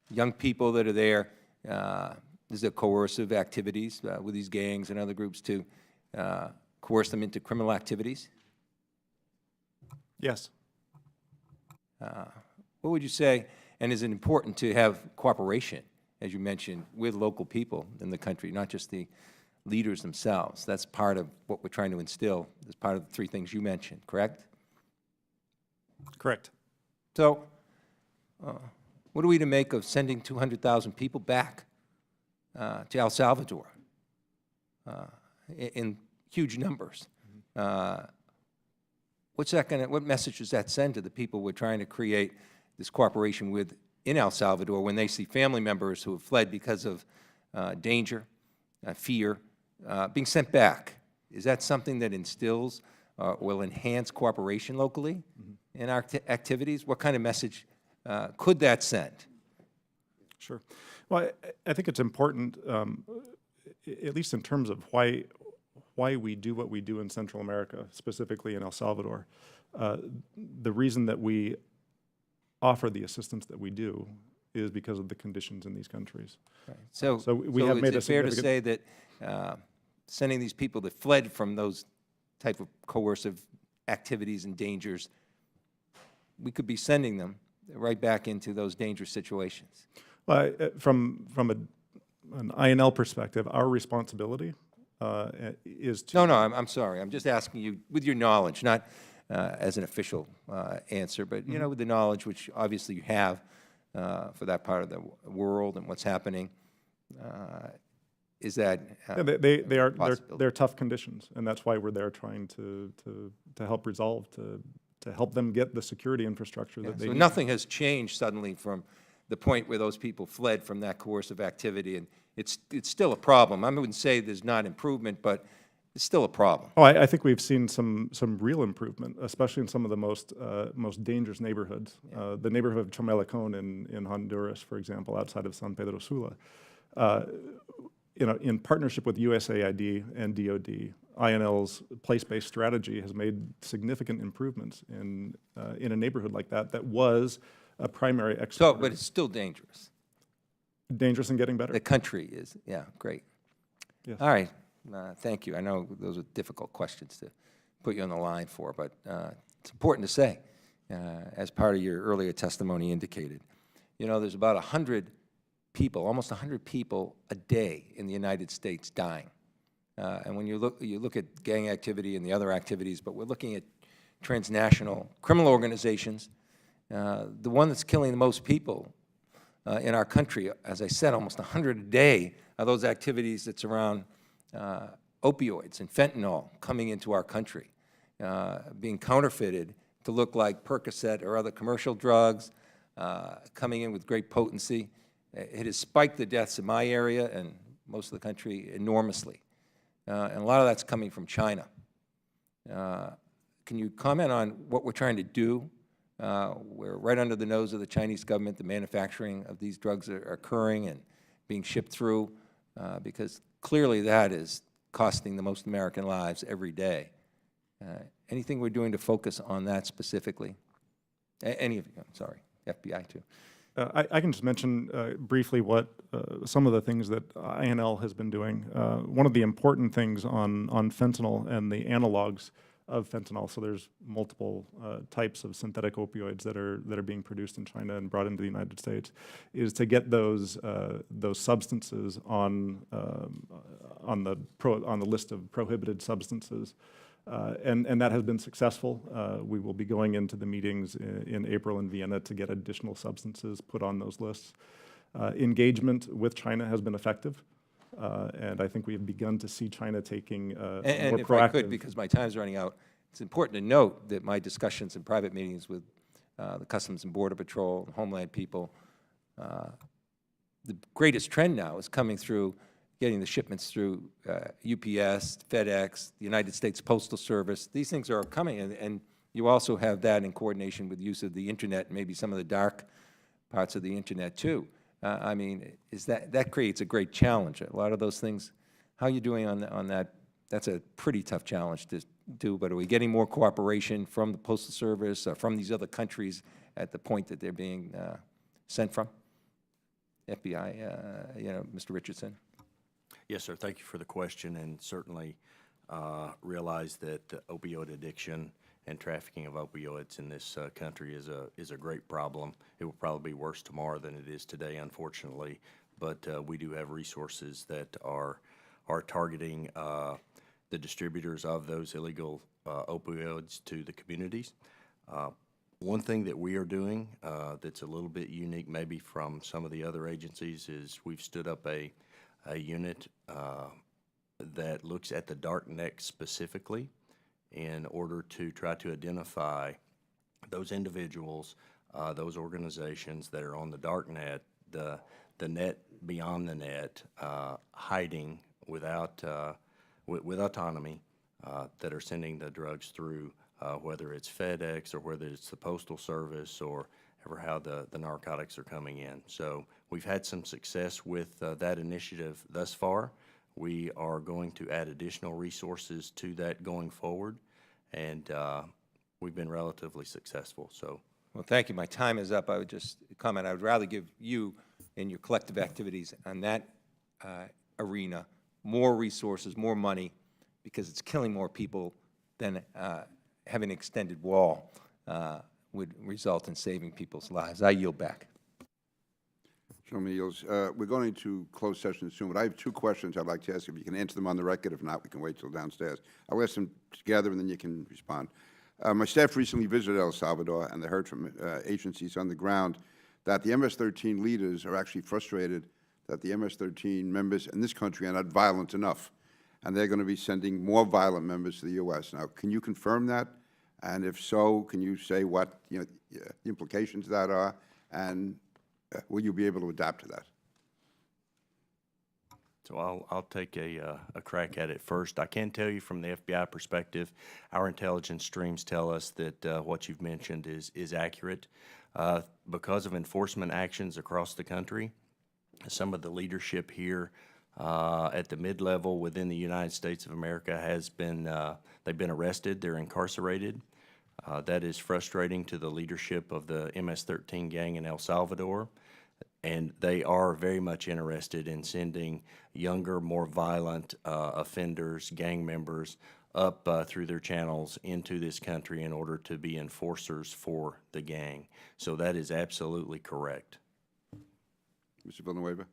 S8: Young people that are there, is there coercive activities with these gangs and other groups to coerce them into criminal activities?
S7: Yes.
S8: What would you say, and is it important to have cooperation, as you mentioned, with local people in the country, not just the leaders themselves? That's part of what we're trying to instill, as part of the three things you mentioned, correct?
S7: Correct.
S8: So, what are we to make of sending 200,000 people back to El Salvador in huge numbers? What message does that send to the people we're trying to create this cooperation with in El Salvador when they see family members who have fled because of danger, fear, being sent back? Is that something that instills will enhance cooperation locally in our activities? What kind of message could that send?
S7: Sure. Well, I think it's important, at least in terms of why we do what we do in Central America, specifically in El Salvador. The reason that we offer the assistance that we do is because of the conditions in these countries.
S8: Right. So
S7: we have made a
S8: is it fair to
S7: significant-
S8: say that sending these people that fled from those type of coercive activities and dangers, we could be sending them right back into those dangerous situations?
S7: Well, from an INL perspective, our responsibility is to...
S8: No, I'm sorry. I'm just asking you with your knowledge, not as an official answer, but, you know, with the knowledge which obviously you have for that part of the world and what's happening, is that
S7: Yeah, they're tough conditions, and that's why we're there trying to help resolve, to help them get the security infrastructure that they
S8: So
S7: need.
S8: nothing has changed suddenly from the point where those people fled from that coercive activity, and it's still a problem. I wouldn't say there's not improvement, but it's still a problem.
S7: Oh, I think we've seen some real improvement, especially in some of the most dangerous neighborhoods. The neighborhood of Chamelecon in Honduras, for example, outside of San Pedro Sula. You know, in partnership with USAID and DoD, INL's place-based strategy has made significant improvements in a neighborhood like that was a primary exporter.
S8: But it's still dangerous.
S7: Dangerous and getting better.
S8: The country is, yeah, great.
S7: Yes.
S8: All right, thank you. I know those are difficult questions to put you on the line for, but it's important to say, as part of your earlier testimony indicated. You know, there's about 100 people, almost 100 people a day in the United States dying. And when you look at gang activity and the other activities, but we're looking at transnational criminal organizations, the one that's killing the most people in our country, as I said, almost 100 a day, are those activities that's around opioids and fentanyl coming into our country, being counterfeited to look like Percocet or other commercial drugs, coming in with great potency. It has spiked the deaths in my area and most of the country enormously. And a lot of that's coming from China. Can you comment on what we're trying to do? We're right under the nose of the Chinese government. The manufacturing of these drugs are occurring and being shipped through because clearly that is costing the most American lives every day. Anything we're doing to focus on that specifically? Any of you, I'm sorry, FBI too.
S7: I can just mention briefly what some of the things that INL has been doing. One of the important things on fentanyl and the analogs of fentanyl, so there's multiple types of synthetic opioids that are being produced in China and brought into the United States, is to get those substances on the list of prohibited substances. And that has been successful. We will be going into the meetings in April in Vienna to get additional substances put on those lists. Engagement with China has been effective, and I think we have begun to see China taking
S8: And
S7: more
S8: if
S7: proactive.
S8: I could, because my time's running out, it's important to note that my discussions in private meetings with the Customs and Border Patrol and Homeland people, the greatest trend now is coming through getting the shipments through UPS, FedEx, the United States Postal Service. These things are coming, and you also have that in coordination with use of the internet, and maybe some of the dark parts of the internet too. I mean, that creates a great challenge. A lot of those things, how are you doing on that? That's a pretty tough challenge to do, but are we getting more cooperation from the Postal Service or from these other countries at the point that they're being sent from? FBI, you know, Mr. Richardson?
S4: Yes, sir. Thank you for the question, and certainly realize that opioid addiction and trafficking of opioids in this country is a great problem. It will probably be worse tomorrow than it is today, unfortunately. But we do have resources that are targeting the distributors of those illegal opioids to the communities. One thing that we are doing that's a little bit unique maybe from some of the other agencies is we've stood up a unit that looks at the dark net specifically in order to try to identify those individuals, those organizations that are on the dark net, the net beyond the net, hiding without with autonomy, that are sending the drugs through, whether it's FedEx or whether it's the Postal Service or ever how the narcotics are coming in. So we've had some success with that initiative thus far. We are going to add additional resources to that going forward, and we've been relatively successful. So,
S8: Well, thank you. My time is up. I would just comment, I would rather give you and your collective activities on that arena more resources, more money, because it's killing more people than having an extended wall would result in saving people's lives. I yield back.
S5: Chairman yields. We're going to close session soon, but I have two questions I'd like to ask. If you can answer them on the record, if not, we can wait till downstairs. I'll ask them together, and then you can respond. My staff recently visited El Salvador, and they heard from agencies on the ground that the MS-13 leaders are actually frustrated that the MS-13 members in this country are not violent enough, and they're going to be sending more violent members to the U.S. Now, can you confirm that? And if so, can you say what the implications of that are, and will you be able to adapt to that?
S4: So I'll take a crack at it first. I can tell you from the FBI perspective, our intelligence streams tell us that what you've mentioned is accurate. Because of enforcement actions across the country, some of the leadership here at the mid-level within the United States of America has been, they've been arrested, they're incarcerated. That is frustrating to the leadership of the MS-13 gang in El Salvador. And they are very much interested in sending younger, more violent offenders, gang members, up through their channels into this country in order to be enforcers for the gang. So that is absolutely correct.
S5: Mr. Villanueva?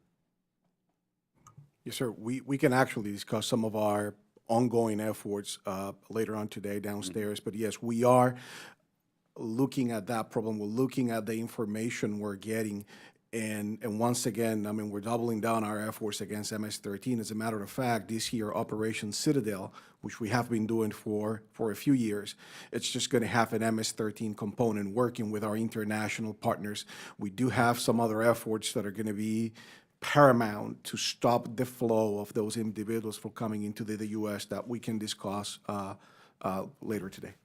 S6: Yes, sir. We can actually discuss some of our ongoing efforts later on today downstairs. But yes, we are looking at that problem. We're looking at the information we're getting. And once again, I mean, we're doubling down our efforts against MS-13. As a matter of fact, this year, Operation Citadel, which we have been doing for a few years, it's just going to have an MS-13 component working with our international partners. We do have some other efforts that are going to be paramount to stop the flow of those individuals from coming into the U.S. that we can discuss later today.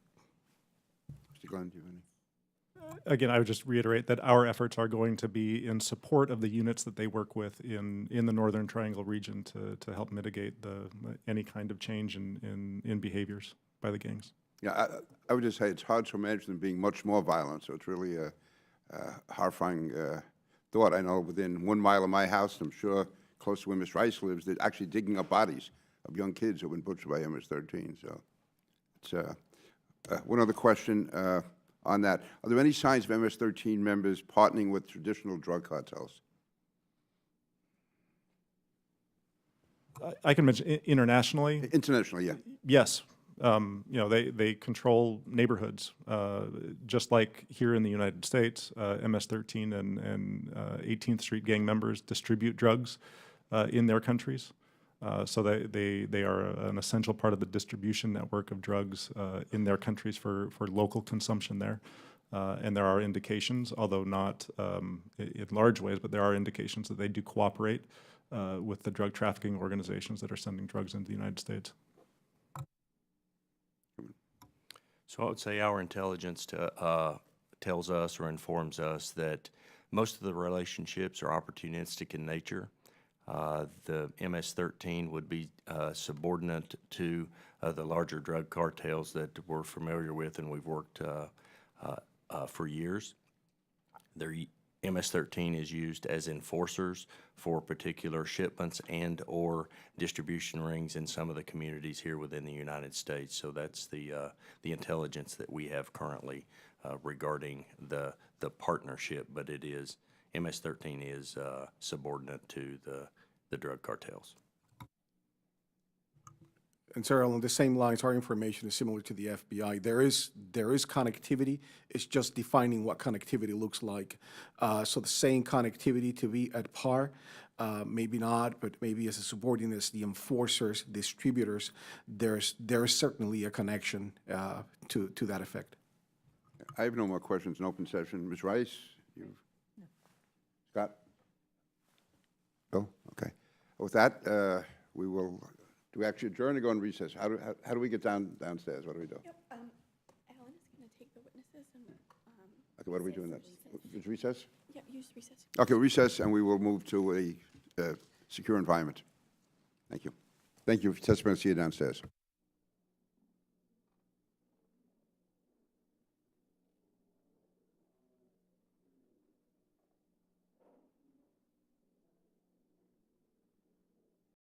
S5: Mr. Glenn, do you have any?
S7: Again, I would just reiterate that our efforts are going to be in support of the units that they work with in the Northern Triangle region to help mitigate any kind of change in behaviors by the gangs.
S5: Yeah, I would just say it's hard to imagine them being much more violent, so it's really a horrifying thought. I know within 1 mile of my house, I'm sure close to where Ms. Rice lives, they're actually digging up bodies of young kids who have been butchered by MS-13. So it's one other question on that. Are there any signs of MS-13 members partnering with traditional drug cartels?
S7: I can mention internationally.
S5: Internationally, yeah.
S7: Yes. They control neighborhoods, just like here in the United States. MS-13 and 18th Street gang members distribute drugs in their countries. So they are an essential part of the distribution network of drugs in their countries for local consumption there. And there are indications, although not in large ways, but there are indications that they do cooperate with the drug trafficking organizations that are sending drugs into the United States.
S4: So I would say our intelligence tells us or informs us that most of the relationships are opportunistic in nature. The MS-13 would be subordinate to the larger drug cartels that we're familiar with and we've worked for years. They're MS-13 is used as enforcers for particular shipments and/or distribution rings in some of the communities here within the United States. So that's the intelligence that we have currently regarding the partnership, but it is, MS-13 is subordinate to the drug cartels.
S6: And sir, along the same lines, our information is similar to the FBI. There is connectivity. It's just defining what connectivity looks like. So the same connectivity to be at par, maybe not, but maybe as a subordinate as the enforcers, distributors, there's certainly a connection to that effect.
S5: I have no more questions in open session. Ms. Rice? You? Scott? No? Okay. With that, we will, do we actually adjourn or go in recess? How do we get downstairs? What do we do?
S9: Yep, Alan is going to take the witnesses and,
S5: Okay, what are we doing next? Is recess?
S9: yeah, use recess.
S5: Okay, recess, and we will move to a secure environment. Thank you. Thank you for testimony. See you downstairs.